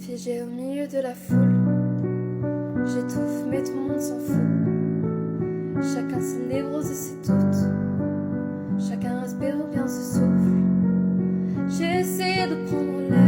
Figé au milieu de la foule, j'étouffe mais tout le monde s'en fout. Chacun ses névroses et ses doutes, chacun respire ou bien se souffle. J'ai essayé de prendre l'air